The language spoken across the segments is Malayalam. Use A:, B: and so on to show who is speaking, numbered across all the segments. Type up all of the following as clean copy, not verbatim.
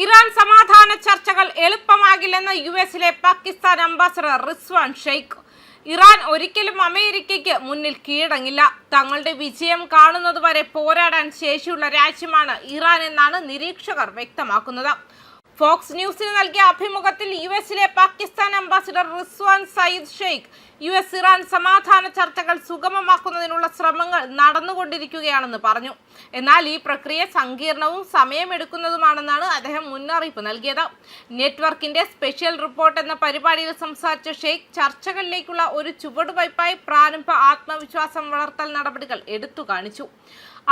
A: ഇറാൻ സമാധാന ചർച്ചകൾ എളുപ്പമാകില്ലെന്ന് യുഎസിലെ പാകിസ്ഥാൻ അംബാസഡർ റിസ്വാൻ ഷെയ്ഖ്. ഇറാൻ ഒരിക്കലും അമേരിക്കയ്ക്ക് മുന്നിൽ കീഴടങ്ങില്ല. തങ്ങളുടെ വിജയം കാണുന്നതുവരെ പോരാടാൻ ശേഷിയുള്ള രാജ്യമാണ് ഇറാൻ എന്നാണ് നിരീക്ഷകർ വ്യക്തമാക്കുന്നത്. ഫോക്സ് ന്യൂസിന് നൽകിയ അഭിമുഖത്തിൽ യുഎസിലെ Pakistan ambassador Rizwan Saeed Sheikh US Iran സമാധാന ചർച്ചകൾ സുഗമമാക്കുന്നതിനുള്ള ശ്രമങ്ങൾ നടന്നുകൊണ്ടിരിക്കുകയാണെന്ന് പറഞ്ഞു. എന്നാൽ ഈ പ്രക്രിയ സങ്കീർണവും സമയമെടുക്കുന്നതുമാണെന്നാണ് അദ്ദേഹം മുന്നറിയിപ്പ് നൽകിയത്. നെറ്റ്വർക്കിന്റെ സ്പെഷ്യൽ റിപ്പോർട്ട് എന്ന പരിപാടിയിൽ സംസാരിച്ച ഷെയ്ഖ് ചർച്ചകളിലേക്കുള്ള ഒരു ചുവടുവയ്പായി പ്രാരംഭ ആത്മവിശ്വാസം വളർത്തൽ നടപടികൾ എടുത്തു കാണിച്ചു.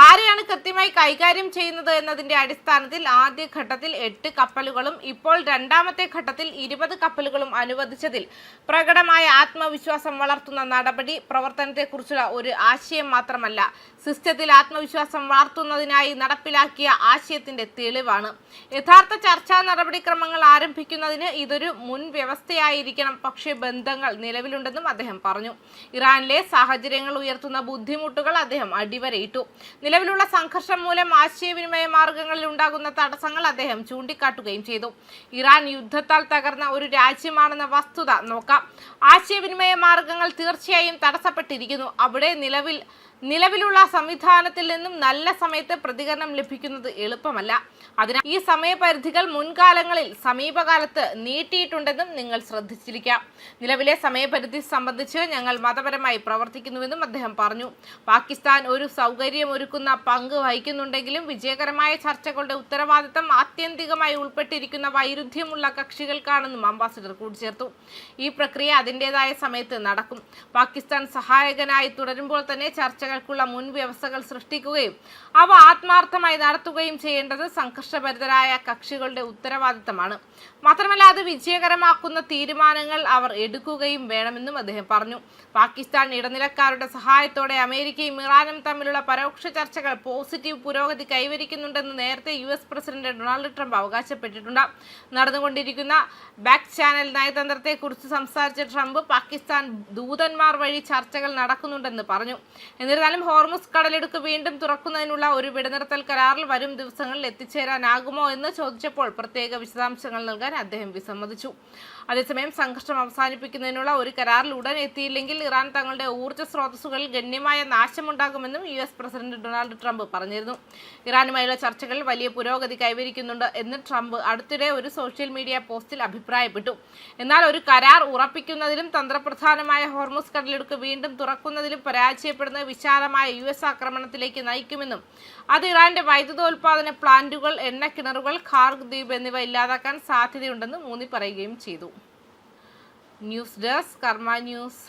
A: ആരെയാണ് കൃത്യമായി കൈകാര്യം ചെയ്യുന്നത് എന്നതിന്റെ അടിസ്ഥാനത്തിൽ ആദ്യഘട്ടത്തിൽ 8 കപ്പലുകളും ഇപ്പോൾ രണ്ടാമത്തെ ഘട്ടത്തിൽ 20 കപ്പലുകളും അനുവദിച്ചതിൽ പ്രകടമായ ആത്മവിശ്വാസം വളർത്തുന്ന നടപടി പ്രവർത്തനത്തെക്കുറിച്ചുള്ള ഒരു ആശയം മാത്രമല്ല, സിസ്റ്റത്തിൽ ആത്മവിശ്വാസം വളർത്തുന്നതിനായി നടപ്പിലാക്കിയ ആശയത്തിന്റെ തെളിവാണ്. യഥാർത്ഥ ചർച്ചാ നടപടിക്രമങ്ങൾ ആരംഭിക്കുന്നതിന് ഇതൊരു മുൻ വ്യവസ്ഥയായിരിക്കണം. പക്ഷേ ബന്ധങ്ങൾ നിലവിലുണ്ടെന്നും അദ്ദേഹം പറഞ്ഞു. ഇറാനിലെ സാഹചര്യങ്ങൾ ഉയർത്തുന്ന ബുദ്ധിമുട്ടുകൾ അദ്ദേഹം അടിവരയിട്ടു. നിലവിലുള്ള സംഘർഷം മൂലം ആശയവിനിമയ മാർഗങ്ങളിൽ ഉണ്ടാകുന്ന തടസ്സങ്ങൾ അദ്ദേഹം ചൂണ്ടിക്കാട്ടുകയും ചെയ്തു. ഇറാൻ യുദ്ധത്താൽ തകർന്ന ഒരു രാജ്യമാണെന്ന വസ്തുത നോക്കാം. ആശയവിനിമയ മാർഗങ്ങൾ തീർച്ചയായും തടസ്സപ്പെട്ടിരിക്കുന്നു. അവിടെ നിലവിലുള്ള സംവിധാനത്തിൽ നിന്നും നല്ല സമയത്ത് പ്രതികരണം ലഭിക്കുന്നത് എളുപ്പമല്ല. അതിനാൽ ഈ സമയപരിധികൾ മുൻകാലങ്ങളിൽ സമീപകാലത്ത് നീട്ടിയിട്ടുണ്ടെന്നും നിങ്ങൾ ശ്രദ്ധിച്ചിരിക്കാം. നിലവിലെ സമയപരിധി സംബന്ധിച്ച് ഞങ്ങൾ മതപരമായി പ്രവർത്തിക്കുന്നുവെന്നും അദ്ദേഹം പറഞ്ഞു. പാകിസ്ഥാൻ ഒരു സൗകര്യമൊരുക്കുന്ന പങ്ക് വഹിക്കുന്നുണ്ടെങ്കിലും വിജയകരമായ ചർച്ചകളുടെ ഉത്തരവാദിത്തം ആത്യന്തികമായി ഉൾപ്പെട്ടിരിക്കുന്ന വൈരുദ്ധ്യമുള്ള കക്ഷികൾക്കാണെന്നും അംബാസഡർ കൂട്ടിച്ചേർത്തു. ഈ പ്രക്രിയ അതിൻ്റെതായ സമയത്ത് നടക്കും. പാകിസ്ഥാൻ സഹായകനായി തുടരുമ്പോൾ തന്നെ ചർച്ചകൾക്കുള്ള മുൻവ്യവസ്ഥകൾ സൃഷ്ടിക്കുകയും അവ ആത്മാർത്ഥമായി നടത്തുകയും ചെയ്യേണ്ടത് സംഘർഷഭരിതരായ കക്ഷികളുടെ ഉത്തരവാദിത്തമാണ്. മാത്രമല്ല അത് വിജയകരമാക്കുന്ന തീരുമാനങ്ങൾ അവർ എടുക്കുകയും വേണമെന്നും അദ്ദേഹം പറഞ്ഞു. പാകിസ്ഥാൻ ഇടനിലക്കാരുടെ സഹായത്തോടെ അമേരിക്കയും ഇറാനും തമ്മിലുള്ള പരോക്ഷ ചർച്ചകൾ പോസിറ്റീവ് പുരോഗതി കൈവരിക്കുന്നുണ്ടെന്ന് നേരത്തെ യുഎസ് പ്രസിഡന്റ് ഡൊണാൾഡ് ട്രംപ് അവകാശപ്പെട്ടിട്ടുണ്ട്. നടന്നുകൊണ്ടിരിക്കുന്ന ബാക്ക് ചാനൽ നയതന്ത്രത്തെക്കുറിച്ച് സംസാരിച്ച ട്രംപ് പാകിസ്ഥാൻ ദൂതന്മാർ വഴി ചർച്ചകൾ നടക്കുന്നുണ്ടെന്ന് പറഞ്ഞു. എന്നിരുന്നാലും ഹോർമുസ് കടലിടുക്ക് വീണ്ടും തുറക്കുന്നതിനുള്ള ഒരു വെടിനിർത്തൽ കരാറിൽ വരും ദിവസങ്ങളിൽ എത്തിച്ചേരാനാകുമോ എന്ന് ചോദിച്ചപ്പോൾ പ്രത്യേക വിശദാംശങ്ങൾ നൽകാൻ അദ്ദേഹം വിസമ്മതിച്ചു. അതേസമയം സംഘർഷം അവസാനിപ്പിക്കുന്നതിനുള്ള ഒരു കരാറിൽ ഉടൻ എത്തിയില്ലെങ്കിൽ ഇറാൻ തങ്ങളുടെ ഊർജ്ജ സ്രോതസ്സുകളിൽ ഗണ്യമായ നാശമുണ്ടാകുമെന്നും യുഎസ് പ്രസിഡന്റ് ഡൊണാൾഡ് ട്രംപ് പറഞ്ഞിരുന്നു. ഇറാനുമായുള്ള ചർച്ചകളിൽ വലിയ പുരോഗതി കൈവരിക്കുന്നുണ്ട് എന്ന് ട്രംപ് അടുത്തിടെ ഒരു സോഷ്യൽ മീഡിയ പോസ്റ്റിൽ അഭിപ്രായപ്പെട്ടു. എന്നാൽ ഒരു കരാർ ഉറപ്പിക്കുന്നതിലും തന്ത്രപ്രധാനമായ ഹോർമുസ് കടലിടുക്ക് വീണ്ടും തുറക്കുന്നതിലും പരാജയപ്പെടുന്ന വിശാലമായ യുഎസ് ആക്രമണത്തിലേക്ക് നയിക്കുമെന്നും അത് ഇറാന്റെ വൈദ്യുതോൽപാദന പ്ലാന്റുകൾ, എണ്ണക്കിണറുകൾ, ഖാർഗ് ദ്വീപ് എന്നിവ ഇല്ലാതാക്കാൻ സാധ്യതയുണ്ടെന്ന് ഊന്നി പറയുകയും ചെയ്തു. ന്യൂസ് ഡെസ്ക് കർമ്മ ന്യൂസ്.